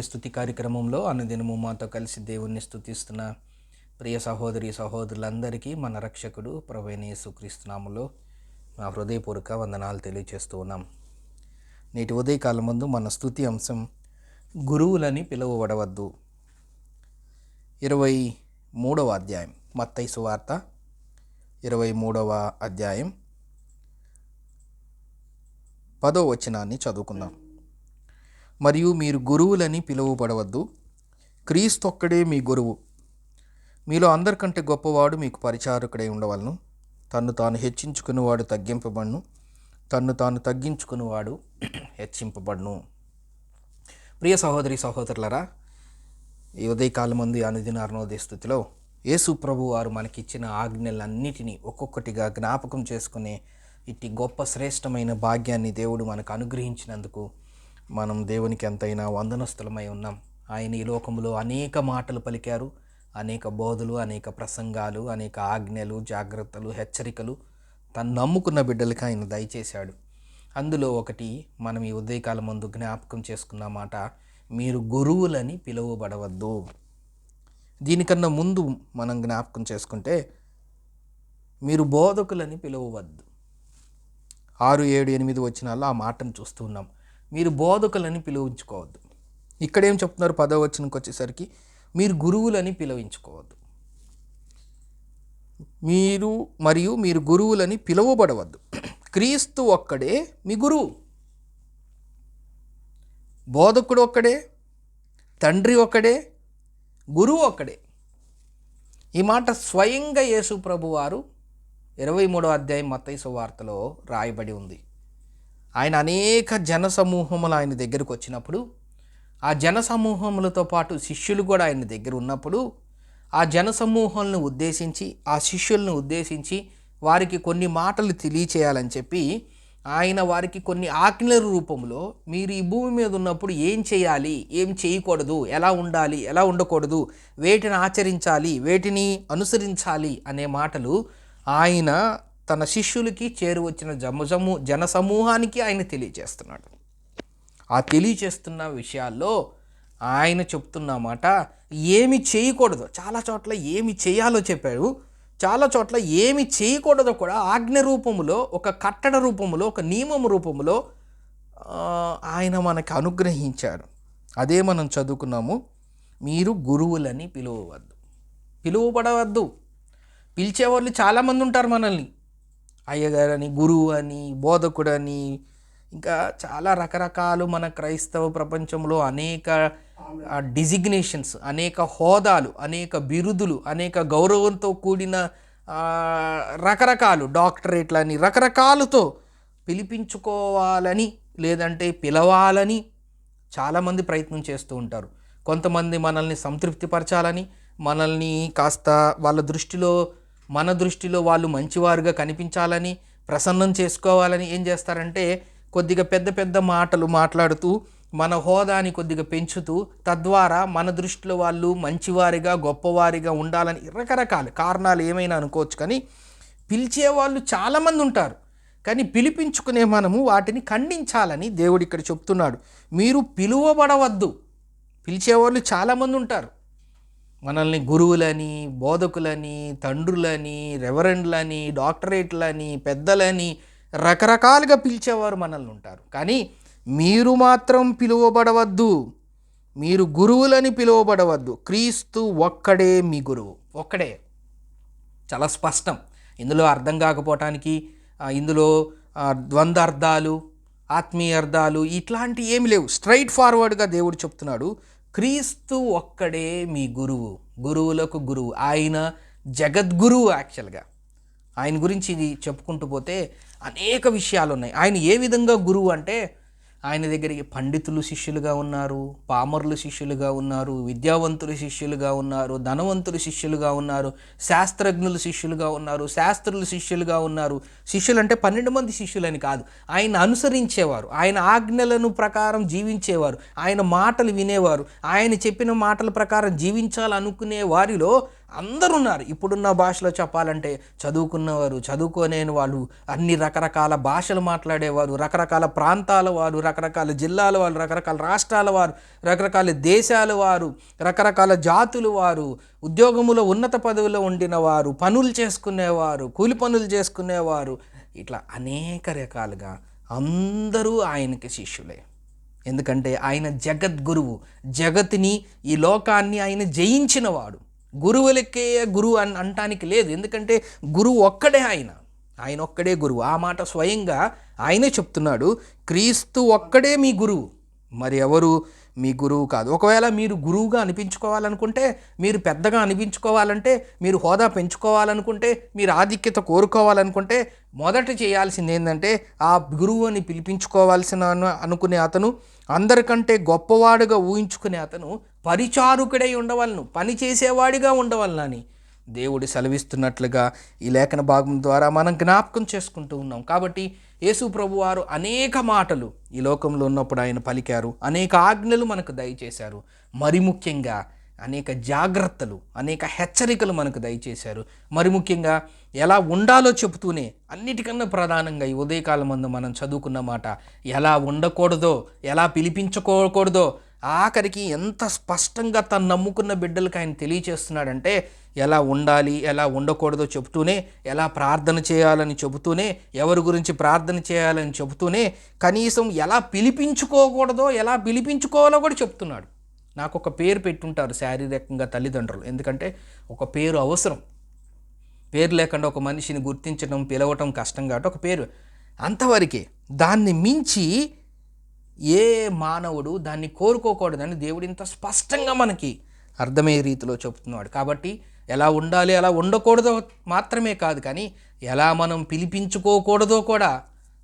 స్తుతి కార్యక్రమంలో అనుదినము మాతో కలిసి దేవుణ్ణి స్తుతిస్తున్న ప్రియ సహోదరి సహోదరులందరికీ మన రక్షకుడు ప్రభువైన యేసుక్రీస్తు నామములో మా హృదయపూర్వక వందనాలు తెలియజేస్తూ ఉన్నాం. నేటి ఉదయకాలం ముందు మన స్తుతి అంశం గురువులని పిలువబడవద్దు. 23వ అధ్యాయం మత్తయి సువార్త 23వ అధ్యాయం 10వ వచనాన్ని చదువుకుందాం. మరియు మీరు గురువులని పిలువబడవద్దు, క్రీస్తు ఒక్కడే మీ గురువు. మీలో అందరికంటే గొప్పవాడు మీకు పరిచారకుడై ఉండవలను. తన్ను తాను హెచ్చించుకునేవాడు తగ్గింపబడును, తన్ను తాను తగ్గించుకునేవాడు హెచ్చింపబడును. ప్రియ సహోదరి సహోదరులరా, ఈ ఉదయకాలం మంది అనుదిన అరుణోదయ స్థుతిలో యేసు ప్రభు వారు మనకిచ్చిన ఆజ్ఞలన్నిటినీ ఒక్కొక్కటిగా జ్ఞాపకం చేసుకునే ఇట్టి గొప్ప శ్రేష్టమైన భాగ్యాన్ని దేవుడు మనకు అనుగ్రహించినందుకు మనం దేవునికి ఎంతైనా వందనస్తులమై ఉన్నాం. ఆయన ఈ లోకంలో అనేక మాటలు పలికారు, అనేక బోధలు, అనేక ప్రసంగాలు, అనేక ఆజ్ఞలు, జాగ్రత్తలు, హెచ్చరికలు తను నమ్ముకున్న బిడ్డలకి ఆయన దయచేశాడు. అందులో ఒకటి మనం ఈ ఉదయకాలం ముందు జ్ఞాపకం చేసుకున్న మాట, మీరు గురువులని పిలువబడవద్దు. దీనికన్నా ముందు మనం జ్ఞాపకం చేసుకుంటే మీరు బోధకులని పిలువవద్దు. 6, 7, 8 వచనాల్లో ఆ మాటను చూస్తూ ఉన్నాం. మీరు బోధకులని పిలువించుకోవద్దు. ఇక్కడేం చెప్తున్నారు? 10వ వచనంకి వచ్చేసరికి మీరు గురువులని పిలువించుకోవద్దు. మీరు గురువులని పిలువబడవద్దు. క్రీస్తు ఒక్కడే మీ గురువు. బోధకుడు ఒక్కడే, తండ్రి ఒక్కడే, గురువు ఒక్కడే. ఈ మాట స్వయంగా యేసు ప్రభు వారు 23వ అధ్యాయం మత్తయి సువార్తలో రాయబడి ఉంది. ఆయన అనేక జనసమూహములు ఆయన దగ్గరకు వచ్చినప్పుడు, ఆ జనసమూహములతో పాటు శిష్యులు కూడా ఆయన దగ్గర ఉన్నప్పుడు, ఆ జనసమూహాలను ఉద్దేశించి, ఆ శిష్యులను ఉద్దేశించి వారికి కొన్ని మాటలు తెలియచేయాలని చెప్పి ఆయన వారికి కొన్ని ఆజ్ఞల రూపంలో మీరు ఈ భూమి మీద ఉన్నప్పుడు ఏం చేయాలి, ఏం చేయకూడదు, ఎలా ఉండాలి, ఎలా ఉండకూడదు, వేటిని ఆచరించాలి, వేటిని అనుసరించాలి అనే మాటలు ఆయన తన శిష్యులకి చేరువచ్చిన జనసమూహానికి ఆయన తెలియజేస్తున్నాడు. ఆ తెలియజేస్తున్న విషయాల్లో ఆయన చెప్తున్న మాట ఏమి చేయకూడదు. చాలా చోట్ల ఏమి చేయాలో చెప్పాడు, చాలా చోట్ల ఏమి చేయకూడదో కూడా ఆజ్ఞ రూపములో, ఒక కట్టడ రూపములో, ఒక నియమం రూపములో ఆయన మనకు అనుగ్రహించాడు. అదే మనం చదువుకున్నాము. మీరు గురువులని పిలువబడవద్దు. పిలిచేవాళ్ళు చాలామంది ఉంటారు మనల్ని, అయ్యగారని, గురువు అని, బోధకుడని, ఇంకా చాలా రకరకాలు మన క్రైస్తవ ప్రపంచంలో అనేక డిజిగ్నేషన్స్, అనేక హోదాలు, అనేక బిరుదులు, అనేక గౌరవంతో కూడిన రకరకాలు డాక్టరేట్లని రకరకాలతో పిలిపించుకోవాలని లేదంటే పిలవాలని చాలామంది ప్రయత్నం చేస్తూ ఉంటారు. కొంతమంది మనల్ని సంతృప్తిపరచాలని, మనల్ని కాస్త వాళ్ళ దృష్టిలో, మన దృష్టిలో వాళ్ళు మంచివారుగా కనిపించాలని, ప్రసన్నం చేసుకోవాలని ఏం చేస్తారంటే కొద్దిగా పెద్ద పెద్ద మాటలు మాట్లాడుతూ మన హోదాని కొద్దిగా పెంచుతూ, తద్వారా మన దృష్టిలో వాళ్ళు మంచివారిగా, గొప్పవారిగా ఉండాలని రకరకాల కారణాలు ఏమైనా అనుకోవచ్చు. కానీ పిలిచేవాళ్ళు చాలామంది ఉంటారు, కానీ పిలిపించుకునే మనము వాటిని ఖండించాలని దేవుడు ఇక్కడ చెప్తున్నాడు. మీరు పిలువబడవద్దు. పిలిచేవాళ్ళు చాలామంది ఉంటారు. మనల్ని గురువులని, బోధకులని, తండ్రులని, రెవరెండ్లని, డాక్టరేట్లని, పెద్దలని రకరకాలుగా పిలిచేవారు మనల్ని ఉంటారు. కానీ మీరు మాత్రం పిలువబడవద్దు. మీరు గురువులని పిలువబడవద్దు. క్రీస్తు ఒక్కడే మీ గురువు. ఒక్కడే. చాలా స్పష్టం. ఇందులో అర్థం కాకపోవటానికి, ఇందులో ద్వంద్వార్థాలు, ఆత్మీయ అర్థాలు ఇట్లాంటివి ఏమి లేవు. స్ట్రైట్ ఫార్వర్డ్గా దేవుడు చెప్తున్నాడు, క్రీస్తు ఒక్కడే మీ గురువు. గురువులకు గురువు. ఆయన జగద్గురువు. యాక్చువల్గా ఆయన గురించి ఇది చెప్పుకుంటూ పోతే అనేక విషయాలు ఉన్నాయి. ఆయన ఏ విధంగా గురువు అంటే, ఆయన దగ్గరికి పండితులు శిష్యులుగా ఉన్నారు, పామరులు శిష్యులుగా ఉన్నారు, విద్యావంతులు శిష్యులుగా ఉన్నారు, ధనవంతులు శిష్యులుగా ఉన్నారు, శాస్త్రజ్ఞులు శిష్యులుగా ఉన్నారు, శాస్త్రులు శిష్యులుగా ఉన్నారు. శిష్యులు అంటే 12 మంది శిష్యులని కాదు, ఆయన అనుసరించేవారు, ఆయన ఆజ్ఞలను ప్రకారం జీవించేవారు, ఆయన మాటలు వినేవారు, ఆయన చెప్పిన మాటల ప్రకారం జీవించాలనుకునే వారిలో అందరూ ఉన్నారు. ఇప్పుడున్న భాషలో చెప్పాలంటే చదువుకున్నవారు, చదువుకోలేని వాళ్ళు, అన్ని రకరకాల భాషలు మాట్లాడేవారు, రకరకాల ప్రాంతాల వారు, రకరకాల జిల్లాల వారు, రకరకాల రాష్ట్రాల వారు, రకరకాల దేశాల వారు, రకరకాల జాతులు వారు, ఉద్యోగములో ఉన్నత పదవిలో ఉండిన వారు, పనులు చేసుకునేవారు, కూలి పనులు చేసుకునేవారు, ఇట్లా అనేక రకాలుగా అందరూ ఆయనకి శిష్యులే. ఎందుకంటే ఆయన జగద్గురువు, జగత్ని, ఈ లోకాన్ని ఆయన జయించినవాడు. గురువులకే గురువు అంటానికి లేదు. ఎందుకంటే గురువు ఒక్కడే ఆయన ఒక్కడే గురువు. ఆ మాట స్వయంగా ఆయనే చెప్తున్నాడు. క్రీస్తు ఒక్కడే మీ గురువు, మరి ఎవరు మీ గురువు కాదు. ఒకవేళ మీరు గురువుగా అనిపించుకోవాలనుకుంటే, మీరు పెద్దగా అనిపించుకోవాలంటే, మీరు హోదా పెంచుకోవాలనుకుంటే, మీరు ఆధిక్యత కోరుకోవాలనుకుంటే, మొదట చేయాల్సింది ఏంటంటే ఆ గురువు అని పిలిపించుకోవాల్సిన అనుకునే అతను, అందరికంటే గొప్పవాడుగా ఊహించుకునే అతను పరిచారకుడై ఉండవలను, పని చేసేవాడిగా ఉండవలనని దేవుడు సెలవిస్తున్నట్లుగా ఈ లేఖన భాగం ద్వారా మనం జ్ఞాపకం చేసుకుంటూ ఉన్నాం. కాబట్టి యేసు ప్రభు వారు అనేక మాటలు ఈ లోకంలో ఉన్నప్పుడు ఆయన పలికారు, అనేక ఆజ్ఞలు మనకు దయచేశారు, మరి ముఖ్యంగా అనేక జాగ్రత్తలు, అనేక హెచ్చరికలు మనకు దయచేశారు. మరి ముఖ్యంగా ఎలా ఉండాలో చెబుతూనే, అన్నిటికన్నా ప్రధానంగా ఈ ఉదయకాలం ముందు మనం చదువుకున్న మాట, ఎలా ఉండకూడదో, ఎలా పిలిపించుకోకూడదో, ఆఖరికి ఎంత స్పష్టంగా తను నమ్ముకున్న బిడ్డలకు ఆయన తెలియచేస్తున్నాడంటే, ఎలా ఉండాలి, ఎలా ఉండకూడదో చెబుతూనే, ఎలా ప్రార్థన చేయాలని చెబుతూనే, ఎవరి గురించి ప్రార్థన చేయాలని చెబుతూనే, కనీసం ఎలా పిలిపించుకోకూడదో, ఎలా పిలిపించుకోవాలో కూడా చెప్తున్నాడు. నాకు ఒక పేరు పెట్టుంటారు శారీరకంగా తల్లిదండ్రులు, ఎందుకంటే ఒక పేరు అవసరం. పేరు లేకుండా ఒక మనిషిని గుర్తించడం, పిలవటం కష్టం కాబట్టి ఒక పేరు అంతవరకే. దాన్ని మించి ఏ మానవుడు దాన్ని కోరుకోకూడదని దేవుడు ఇంత స్పష్టంగా మనకి అర్థమయ్యే రీతిలో చెప్తున్నాడు. కాబట్టి ఎలా ఉండాలి, ఎలా ఉండకూడదో మాత్రమే కాదు, కానీ ఎలా మనం పిలిపించుకోకూడదో కూడా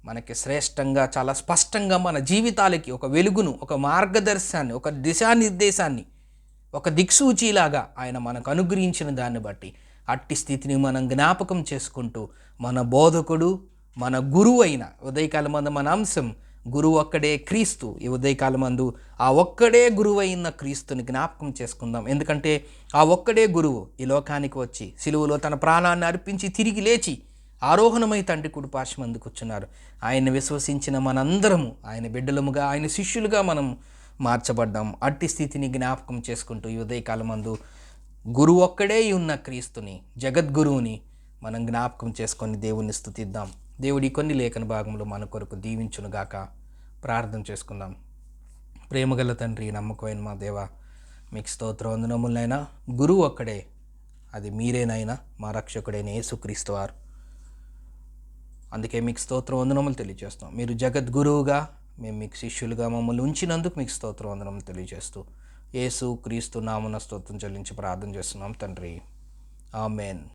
మనకి శ్రేష్టంగా, చాలా స్పష్టంగా మన జీవితాలకి ఒక వెలుగును, ఒక మార్గదర్శనాన్ని, ఒక దిశానిర్దేశాన్ని, ఒక దిక్సూచిలాగా ఆయన మనకు అనుగ్రహించిన దాన్ని బట్టి అట్టి స్థితిని మనం జ్ఞాపకం చేసుకుంటూ, మన బోధకుడు, మన గురువు అయిన, ఉదయకాలమందు మన అంశం గురువు ఒక్కడే క్రీస్తు. ఈ ఉదయకాలమందు ఆ ఒక్కడే గురువు అయిన క్రీస్తుని జ్ఞాపకం చేసుకుందాం. ఎందుకంటే ఆ ఒక్కడే గురువు ఈ లోకానికి వచ్చి సిలువలో తన ప్రాణాన్ని అర్పించి తిరిగి లేచి ఆరోహణమై తండ్రి కుడి పార్శ్వమందు కూర్చున్నారు. ఆయన్ని విశ్వసించిన మనందరము ఆయన బిడ్డలముగా, ఆయన శిష్యులుగా మనం మార్చబడ్డాం. అట్టి స్థితిని జ్ఞాపకం చేసుకుంటూ ఈ ఉదయకాలమందు గురువు ఒక్కడే ఉన్న క్రీస్తుని, జగద్గురువుని మనం జ్ఞాపకం చేసుకొని దేవుణ్ణి స్తుతిద్దాం. దేవుడి కొన్ని లేఖన భాగంలో మన కొరకు దీవించునుగాక. ప్రార్థన చేసుకుందాం. ప్రేమగల తండ్రి, నమ్మకమైన మా దేవ, మీకు స్తోత్రం వందనములైనా. గురువు ఒక్కడే, అది మీరేనైనా, మా రక్షకుడైన యేసుక్రీస్తు వారు. అందుకే మీకు స్తోత్రం వందనములు తెలియజేస్తాం. మీరు జగద్గురువుగా, మేము మీకు శిష్యులుగా మమ్మల్ని ఉంచినందుకు మీకు స్తోత్రం వందనములు తెలియజేస్తూ యేసు క్రీస్తు నామమున స్తోత్రం చెల్లించి ప్రార్థన చేస్తున్నాం తండ్రి. ఆమెన్.